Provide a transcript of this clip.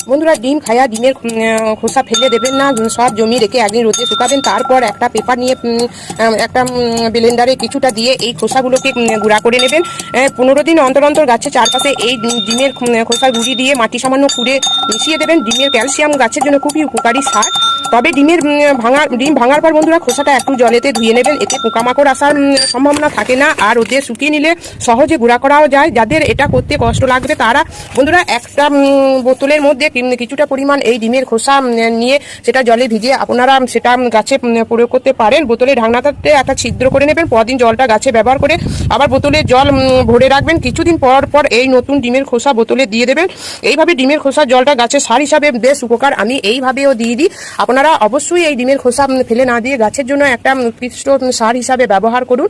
বন্ধুরা, ডিম খায়া ডিমের খোসা ফেলে দেবেন না, সব জমি রেখে একদিন রোদে শুকাবেন। তারপর একটা পেপার নিয়ে একটা ব্লেন্ডারে কিছুটা দিয়ে এই খোসাগুলোকে গুঁড়া করে নেবেন। 15 দিন অন্তর অন্তর গাছের চারপাশে এই ডিমের খোসা গুঁড়ি দিয়ে মাটি সামান্য খুঁড়ে মিশিয়ে দেবেন। ডিমের ক্যালসিয়াম গাছের জন্য খুবই উপকারী সার। তবে ডিম ভাঙার পর বন্ধুরা খোসাটা একটু জলেতে ধুয়ে নেবেন, এতে পোকামাকড় আসার সম্ভাবনা থাকে না। আর রোদে শুকিয়ে নিলে সহজে গুঁড়া করাও যায়। যাদের এটা করতে কষ্ট লাগবে তারা বন্ধুরা একটা বোতলের মধ্যে কিছুটা পরিমাণ এই ডিমের খোসা নিয়ে সেটা জলে ভিজিয়ে আপনারা সেটা গাছে প্রয়োগ করতে পারেন। বোতলের ঢাকনাটাতে একটা ছিদ্র করে নেবেন, পরদিন জলটা গাছে ব্যবহার করে আবার বোতলে জল ভরে রাখবেন। কিছুদিন পর পর এই নতুন ডিমের খোসা বোতলে দিয়ে দেবেন। এইভাবে ডিমের খোসার জলটা গাছের সার হিসাবে বেশ উপকার। আমি এইভাবেও দিয়ে দিই। আপনারা অবশ্যই এই ডিমের খোসা ফেলে না দিয়ে গাছের জন্য একটা উৎকৃষ্ট সার হিসাবে ব্যবহার করুন।